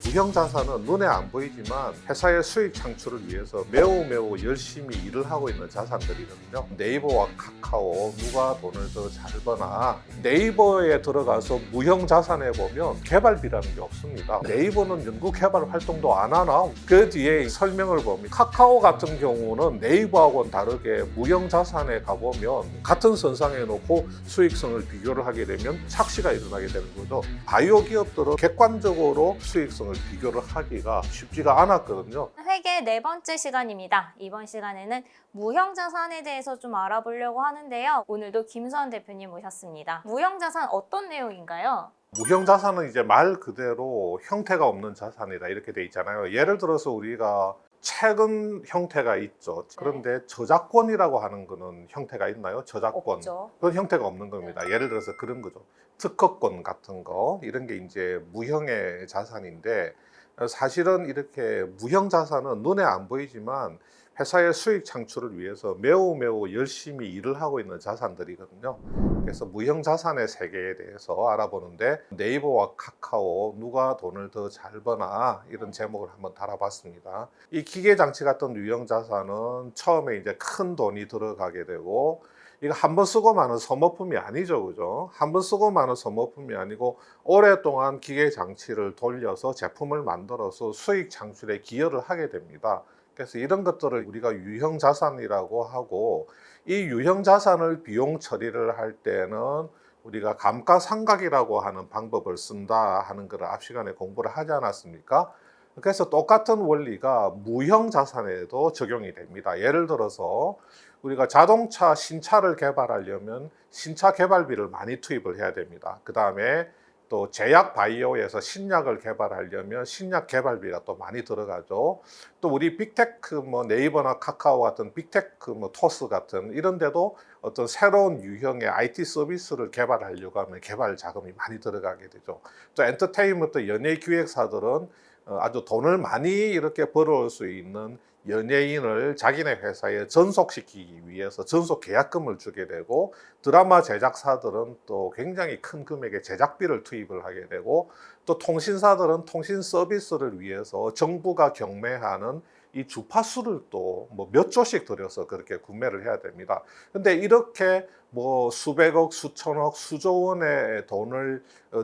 무형 자산은 눈에 안 보이지만 회사의 수익 창출을 위해서 매우 열심히 일을 하고 있는 자산들이거든요. 네이버와 카카오 누가 돈을 더 잘 버나, 네이버에 들어가서 무형 자산에 보면 개발비라는 게 없습니다. 네이버는 연구 개발 활동도 안 하나? 그 뒤에 설명을 보면 카카오 같은 경우는 네이버하고는 다르게 무형 자산에 가보면 같은 선상에 놓고 수익성을 비교를 하게 되면 착시가 일어나게 되는 거죠. 바이오 기업들은 객관적으로 수익성을 비교를 하기가 쉽지가 않았거든요. 회계 네 번째 시간입니다. 이번 시간에는 무형자산에 대해서 좀 알아보려고 하는데요. 오늘도 김수환 대표님 모셨습니다. 무형자산 어떤 내용인가요? 무형 자산은 이제 말 그대로 형태가 없는 자산이다 이렇게 돼 있잖아요. 예를 들어서 우리가 책은 형태가 있죠. 그런데 저작권이라고 하는 거는 형태가 있나요? 저작권. 없죠. 그건 형태가 없는 겁니다. 예를 들어서 그런 거죠. 특허권 같은 거 이런 게 이제 무형의 자산인데, 사실은 이렇게 무형 자산은 눈에 안 보이지만 회사의 수익 창출을 위해서 매우 열심히 일을 하고 있는 자산들이거든요. 그래서 무형 자산의 세계에 대해서 알아보는데 네이버와 카카오 누가 돈을 더 잘 버나 이런 제목을 한번 달아봤습니다. 이 기계 장치 같은 유형 자산은 처음에 이제 큰 돈이 들어가게 되고, 이거 한 번 쓰고 마는 소모품이 아니죠, 그죠? 한 번 쓰고 마는 소모품이 아니고 오랫동안 기계 장치를 돌려서 제품을 만들어서 수익 창출에 기여를 하게 됩니다. 그래서 이런 것들을 우리가 유형 자산이라고 하고, 이 유형 자산을 비용 처리를 할 때는 우리가 감가상각이라고 하는 방법을 쓴다 하는 것을 앞 시간에 공부를 하지 않았습니까? 그래서 똑같은 원리가 무형 자산에도 적용이 됩니다. 예를 들어서 우리가 자동차 신차를 개발하려면 신차 개발비를 많이 투입을 해야 됩니다. 그 다음에 또 제약 바이오에서 신약을 개발하려면 신약 개발비가 또 많이 들어가죠. 또 우리 빅테크 뭐 네이버나 카카오 같은 빅테크 뭐 토스 같은 이런 데도 어떤 새로운 유형의 IT 서비스를 개발하려고 하면 개발 자금이 많이 들어가게 되죠. 또 엔터테인먼트 연예 기획사들은 아주 돈을 많이 이렇게 벌어올 수 있는 연예인을 자기네 회사에 전속시키기 위해서 전속 계약금을 주게 되고, 드라마 제작사들은 또 굉장히 큰 금액의 제작비를 투입을 하게 되고, 또 통신사들은 통신 서비스를 위해서 정부가 경매하는 이 주파수를 또 뭐 몇 조씩 들여서 그렇게 구매를 해야 됩니다. 근데 이렇게 뭐 수백억, 수천억, 수조 원의 돈을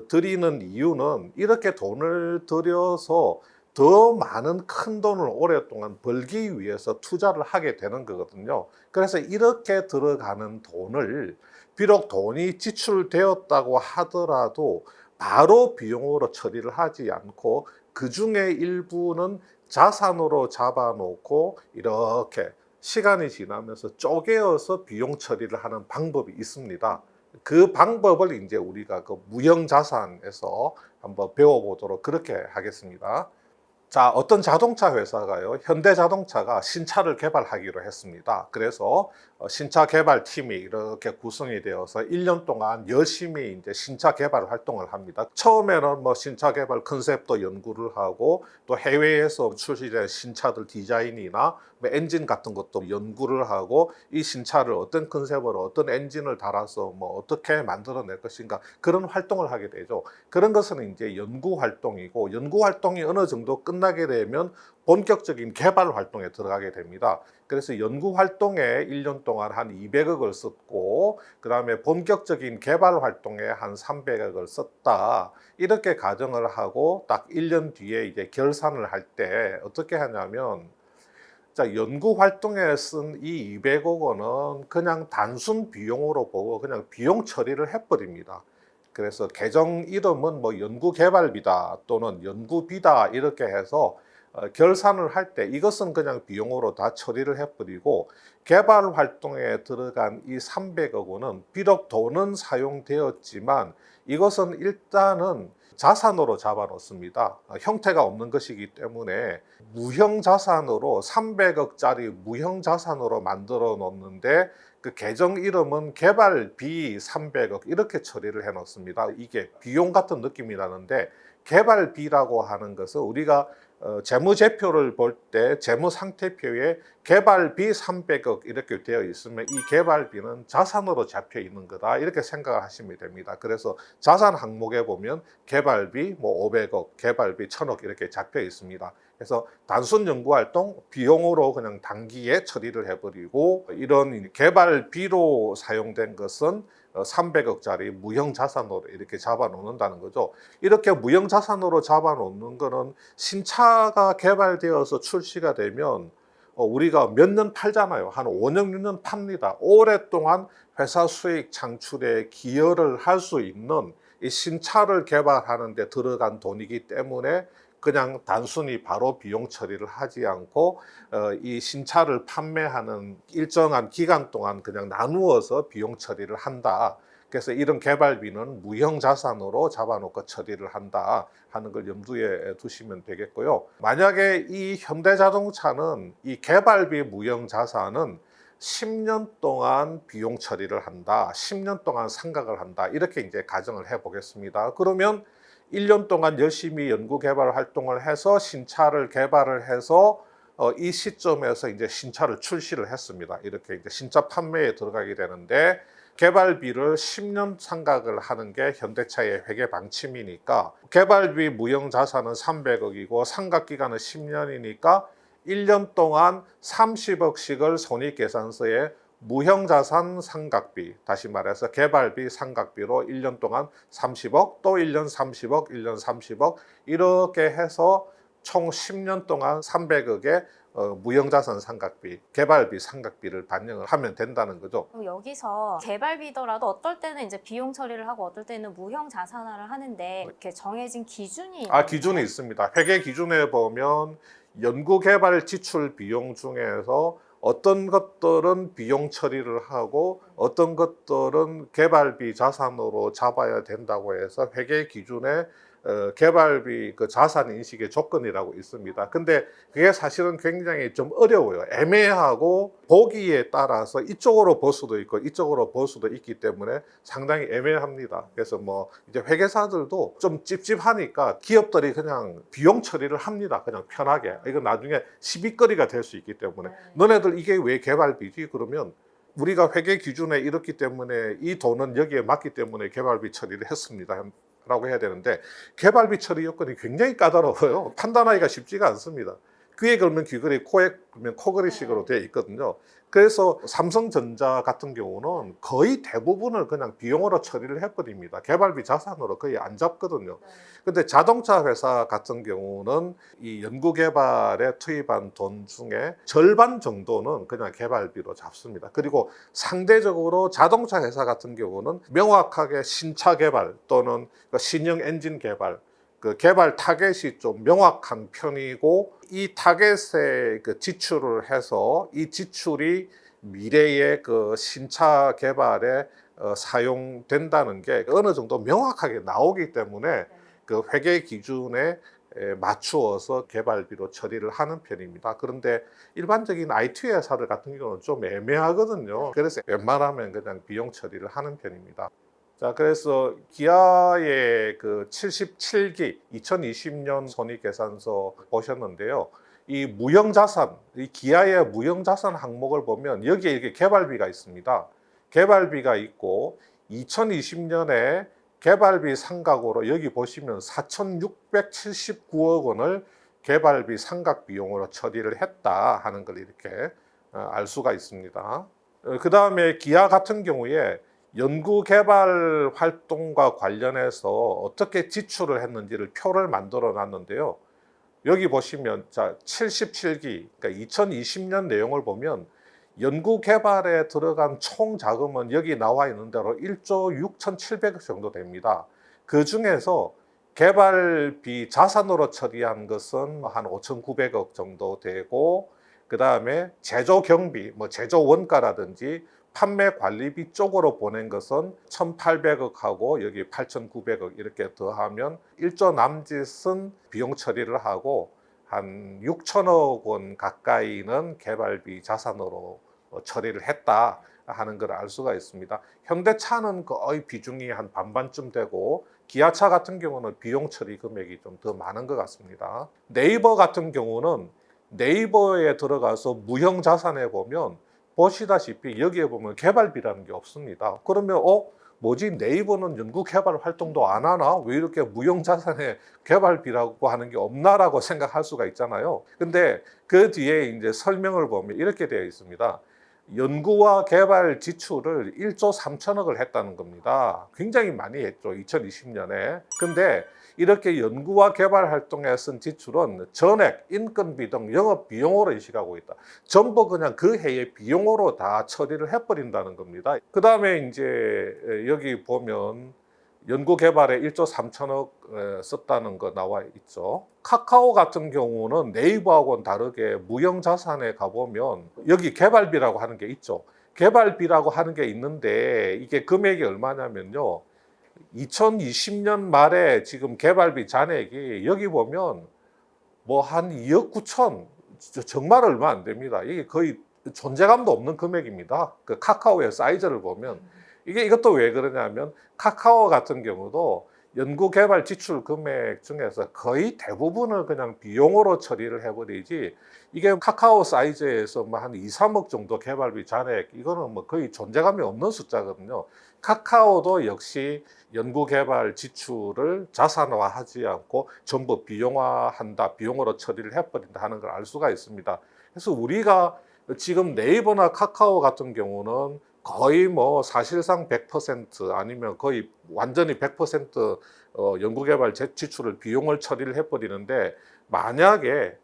들이는 이유는 이렇게 돈을 들여서 더 많은 큰 돈을 오랫동안 벌기 위해서 투자를 하게 되는 거거든요. 그래서 이렇게 들어가는 돈을 비록 돈이 지출되었다고 하더라도 바로 비용으로 처리를 하지 않고 그 중에 일부는 자산으로 잡아놓고 이렇게 시간이 지나면서 쪼개어서 비용 처리를 하는 방법이 있습니다. 그 방법을 이제 우리가 그 무형 자산에서 한번 배워보도록 그렇게 하겠습니다. 자, 어떤 자동차 회사가요, 현대자동차가 신차를 개발하기로 했습니다. 그래서 신차 개발팀이 이렇게 구성이 되어서 1년 동안 열심히 이제 신차 개발 활동을 합니다. 처음에는 뭐 신차 개발 컨셉도 연구를 하고, 또 해외에서 출시된 신차들 디자인이나 뭐 엔진 같은 것도 연구를 하고, 이 신차를 어떤 컨셉으로 어떤 엔진을 달아서 뭐 어떻게 만들어낼 것인가 그런 활동을 하게 되죠. 그런 것은 이제 연구 활동이고, 연구 활동이 어느 정도 끝나게 되면 본격적인 개발 활동에 들어가게 됩니다. 그래서 연구 활동에 1년 동안 한 200억을 썼고, 그 다음에 본격적인 개발 활동에 한 300억을 썼다. 이렇게 가정을 하고 딱 1년 뒤에 이제 결산을 할 때 어떻게 하냐면, 자, 연구 활동에 쓴 이 200억 원은 그냥 단순 비용으로 보고 그냥 비용 처리를 해버립니다. 그래서 계정 이름은 뭐 연구 개발비다 또는 연구비다 이렇게 해서 결산을 할 때 이것은 그냥 비용으로 다 처리를 해버리고, 개발 활동에 들어간 이 300억 원은 비록 돈은 사용되었지만 이것은 일단은 자산으로 잡아놓습니다. 형태가 없는 것이기 때문에 무형 자산으로 300억짜리 무형 자산으로 만들어 놓는데, 그 계정 이름은 개발비 300억 이렇게 처리를 해 놓습니다. 이게 비용 같은 느낌이 나는데, 개발비라고 하는 것은 우리가 재무제표를 볼 때 재무상태표에 개발비 300억 이렇게 되어 있으면 이 개발비는 자산으로 잡혀 있는 거다 이렇게 생각을 하시면 됩니다. 그래서 자산 항목에 보면 개발비 뭐 500억, 개발비 1000억 이렇게 잡혀 있습니다. 그래서 단순 연구활동 비용으로 그냥 단기에 처리를 해버리고 이런 개발비로 사용된 것은 300억짜리 무형자산으로 이렇게 잡아놓는다는 거죠. 이렇게 무형자산으로 잡아놓는 거는 신차가 개발되어서 출시가 되면 우리가 몇 년 팔잖아요. 한 5년, 6년 팝니다. 오랫동안 회사 수익 창출에 기여를 할 수 있는 이 신차를 개발하는 데 들어간 돈이기 때문에 그냥 단순히 바로 비용 처리를 하지 않고 이 신차를 판매하는 일정한 기간 동안 그냥 나누어서 비용 처리를 한다. 그래서 이런 개발비는 무형자산으로 잡아놓고 처리를 한다 하는 걸 염두에 두시면 되겠고요. 만약에 이 현대자동차는 이 개발비 무형자산은 10년 동안 비용 처리를 한다, 10년 동안 상각을 한다 이렇게 이제 가정을 해보겠습니다. 그러면 1년 동안 열심히 연구 개발 활동을 해서 신차를 개발을 해서 이 시점에서 이제 신차를 출시를 했습니다. 이렇게 이제 신차 판매에 들어가게 되는데 개발비를 10년 상각을 하는 게 현대차의 회계 방침이니까 개발비 무형 자산은 300억이고 상각 기간은 10년이니까 1년 동안 30억씩을 손익계산서에 무형자산 상각비, 다시 말해서 개발비 상각비로 1년 동안 30억, 또 1년 30억, 1년 30억 이렇게 해서 총 10년 동안 300억의 무형자산 상각비, 개발비 상각비를 반영을 하면 된다는 거죠. 그럼 여기서 개발비더라도 어떨 때는 이제 비용 처리를 하고 어떨 때는 무형 자산화를 하는데 이렇게 정해진 기준이 있나요? 기준이 있습니다. 회계 기준에 보면 연구 개발 지출 비용 중에서 어떤 것들은 비용 처리를 하고 어떤 것들은 개발비 자산으로 잡아야 된다고 해서 회계 기준에 개발비 그 자산 인식의 조건이라고 있습니다. 근데 그게 사실은 굉장히 좀 어려워요. 애매하고 보기에 따라서 이쪽으로 볼 수도 있고 이쪽으로 볼 수도 있기 때문에 상당히 애매합니다. 그래서 뭐 이제 회계사들도 좀 찝찝하니까 기업들이 그냥 비용 처리를 합니다. 그냥 편하게. 이거 나중에 시비거리가 될 수 있기 때문에 너네들 이게 왜 개발비지? 그러면 우리가 회계 기준에 이렇기 때문에 이 돈은 여기에 맞기 때문에 개발비 처리를 했습니다. 라고 해야 되는데 개발비 처리 요건이 굉장히 까다로워요. 판단하기가 쉽지가 않습니다. 귀에 걸면 귀걸이, 코에 걸면 코걸이식으로 되어 있거든요. 그래서 삼성전자 같은 경우는 거의 대부분을 그냥 비용으로 처리를 해버립니다. 개발비 자산으로 거의 안 잡거든요. 근데 자동차 회사 같은 경우는 이 연구개발에 투입한 돈 중에 절반 정도는 그냥 개발비로 잡습니다. 그리고 상대적으로 자동차 회사 같은 경우는 명확하게 신차 개발 또는 신형 엔진 개발, 그 개발 타겟이 좀 명확한 편이고 이 타겟에 그 지출을 해서 이 지출이 미래의 그 신차 개발에 사용된다는 게 어느 정도 명확하게 나오기 때문에 그 회계 기준에 맞추어서 개발비로 처리를 하는 편입니다. 그런데 일반적인 IT 회사들 같은 경우는 좀 애매하거든요. 그래서 웬만하면 그냥 비용 처리를 하는 편입니다. 자, 그래서 기아의 그 77기 2020년 손익계산서 보셨는데요. 이 무형자산, 이 기아의 무형자산 항목을 보면 여기에 이렇게 개발비가 있습니다. 개발비가 있고 2020년에 개발비 상각으로 여기 보시면 4,679억 원을 개발비 상각 비용으로 처리를 했다 하는 걸 이렇게 알 수가 있습니다. 그 다음에 기아 같은 경우에 연구 개발 활동과 관련해서 어떻게 지출을 했는지를 표를 만들어 놨는데요. 여기 보시면 자 77기 그러니까 2020년 내용을 보면 연구 개발에 들어간 총 자금은 여기 나와 있는 대로 1조 6,700억 정도 됩니다. 그 중에서 개발비 자산으로 처리한 것은 한 5,900억 정도 되고 그 다음에 제조 경비, 뭐 제조 원가라든지 판매 관리비 쪽으로 보낸 것은 1,800억하고 여기 8,900억 이렇게 더하면 1조 남짓은 비용 처리를 하고 한 6천억 원 가까이는 개발비 자산으로 처리를 했다 하는 걸 알 수가 있습니다. 현대차는 거의 비중이 한 반반쯤 되고 기아차 같은 경우는 비용 처리 금액이 좀 더 많은 것 같습니다. 네이버 같은 경우는 네이버에 들어가서 무형 자산에 보면 보시다시피 여기에 보면 개발비라는 게 없습니다. 그러면 뭐지, 네이버는 연구 개발 활동도 안 하나? 왜 이렇게 무형 자산에 개발비라고 하는 게 없나라고 생각할 수가 있잖아요. 근데 그 뒤에 이제 설명을 보면 이렇게 되어 있습니다. 연구와 개발 지출을 1조 3천억을 했다는 겁니다. 굉장히 많이 했죠, 2020년에. 근데 이렇게 연구와 개발 활동에 쓴 지출은 전액, 인건비 등 영업 비용으로 인식하고 있다. 전부 그냥 그 해의 비용으로 다 처리를 해버린다는 겁니다. 그 다음에 이제 여기 보면 연구 개발에 1조 3천억 썼다는 거 나와 있죠. 카카오 같은 경우는 네이버하고는 다르게 무형 자산에 가보면 여기 개발비라고 하는 게 있죠. 개발비라고 하는 게 있는데 이게 금액이 얼마냐면요. 2020년 말에 지금 개발비 잔액이 여기 보면 뭐 한 2억 9천, 정말 얼마 안 됩니다. 이게 거의 존재감도 없는 금액입니다. 그 카카오의 사이즈를 보면. 이것도 왜 그러냐면 카카오 같은 경우도 연구개발 지출 금액 중에서 거의 대부분을 그냥 비용으로 처리를 해버리지, 이게 카카오 사이즈에서 뭐 한 2, 3억 정도 개발비 잔액, 이거는 뭐 거의 존재감이 없는 숫자거든요. 카카오도 역시 연구개발 지출을 자산화하지 않고 전부 비용화한다, 비용으로 처리를 해버린다 하는 걸 알 수가 있습니다. 그래서 우리가 지금 네이버나 카카오 같은 경우는 거의 뭐 사실상 100% 아니면 거의 완전히 100% 연구개발 지출을 비용을 처리를 해버리는데, 만약에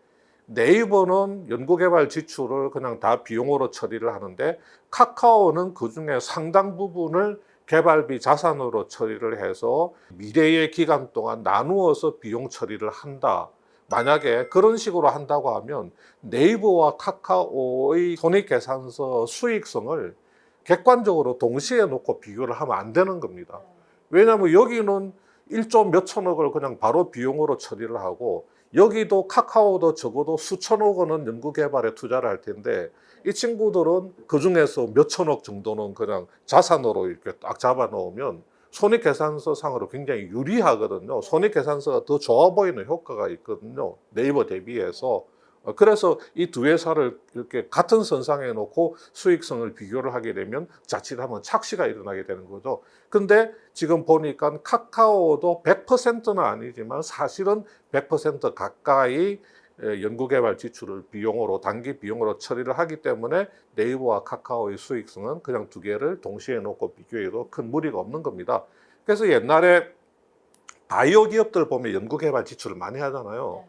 네이버는 연구개발 지출을 그냥 다 비용으로 처리를 하는데 카카오는 그중에 상당 부분을 개발비 자산으로 처리를 해서 미래의 기간 동안 나누어서 비용 처리를 한다. 만약에 그런 식으로 한다고 하면 네이버와 카카오의 손익계산서 수익성을 객관적으로 동시에 놓고 비교를 하면 안 되는 겁니다. 왜냐하면 여기는 1조 몇 천억을 그냥 바로 비용으로 처리를 하고, 여기도 카카오도 적어도 수천억 원은 연구개발에 투자를 할 텐데 이 친구들은 그중에서 몇 천억 정도는 그냥 자산으로 이렇게 딱 잡아 놓으면 손익계산서 상으로 굉장히 유리하거든요. 손익계산서가 더 좋아 보이는 효과가 있거든요, 네이버 대비해서. 그래서 이 두 회사를 이렇게 같은 선상에 놓고 수익성을 비교를 하게 되면 자칫하면 착시가 일어나게 되는 거죠. 근데 지금 보니까 카카오도 100%는 아니지만 사실은 100% 가까이 연구개발 지출을 비용으로, 단기 비용으로 처리를 하기 때문에 네이버와 카카오의 수익성은 그냥 두 개를 동시에 놓고 비교해도 큰 무리가 없는 겁니다. 그래서 옛날에 바이오 기업들 보면 연구개발 지출을 많이 하잖아요.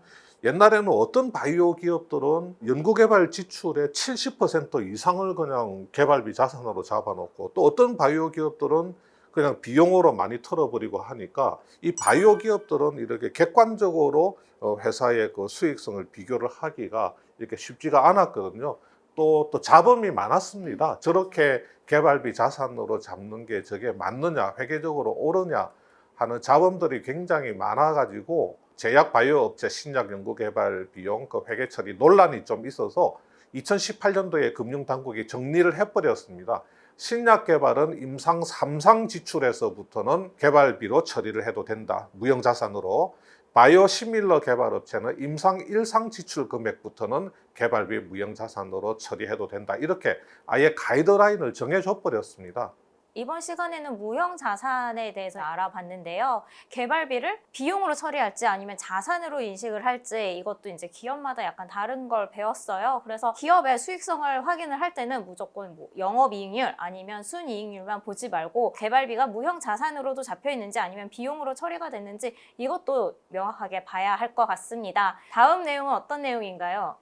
옛날에는 어떤 바이오 기업들은 연구개발 지출의 70% 이상을 그냥 개발비 자산으로 잡아놓고, 또 어떤 바이오 기업들은 그냥 비용으로 많이 털어버리고 하니까 이 바이오 기업들은 이렇게 객관적으로 회사의 그 수익성을 비교를 하기가 이렇게 쉽지가 않았거든요. 또 잡음이 많았습니다. 저렇게 개발비 자산으로 잡는 게 저게 맞느냐, 회계적으로 옳으냐 하는 잡음들이 굉장히 많아가지고 제약 바이오 업체 신약 연구 개발 비용 그 회계 처리 논란이 좀 있어서 2018년도에 금융당국이 정리를 해버렸습니다. 신약 개발은 임상 3상 지출에서부터는 개발비로 처리를 해도 된다, 무형자산으로. 바이오 시밀러 개발 업체는 임상 1상 지출 금액부터는 개발비 무형자산으로 처리해도 된다, 이렇게 아예 가이드라인을 정해줘 버렸습니다. 이번 시간에는 무형 자산에 대해서 알아봤는데요. 개발비를 비용으로 처리할지 아니면 자산으로 인식을 할지, 이것도 이제 기업마다 약간 다른 걸 배웠어요. 그래서 기업의 수익성을 확인을 할 때는 무조건 뭐 영업이익률 아니면 순이익률만 보지 말고 개발비가 무형 자산으로도 잡혀 있는지 아니면 비용으로 처리가 됐는지 이것도 명확하게 봐야 할 것 같습니다. 다음 내용은 어떤 내용인가요?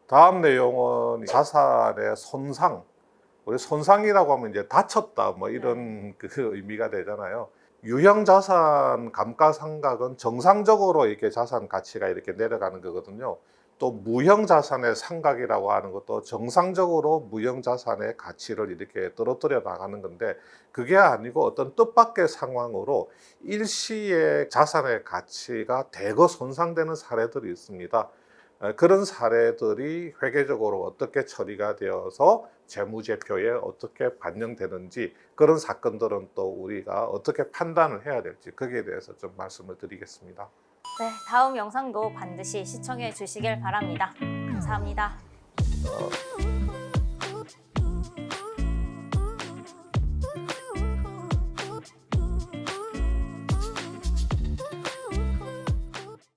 다음 내용은 자산의 손상. 우리 손상이라고 하면 이제 다쳤다 뭐 이런 그 의미가 되잖아요. 유형 자산 감가상각은 정상적으로 이렇게 자산 가치가 이렇게 내려가는 거거든요. 또 무형 자산의 상각이라고 하는 것도 정상적으로 무형 자산의 가치를 이렇게 떨어뜨려 나가는 건데, 그게 아니고 어떤 뜻밖의 상황으로 일시에 자산의 가치가 대거 손상되는 사례들이 있습니다. 그런 사례들이 회계적으로 어떻게 처리가 되어서 재무제표에 어떻게 반영되는지 그런 사건들은 또 우리가 어떻게 판단을 해야 될지 거기에 대해서 좀 말씀을 드리겠습니다. 네, 다음 영상도 반드시 시청해 주시길 바랍니다. 감사합니다. 어,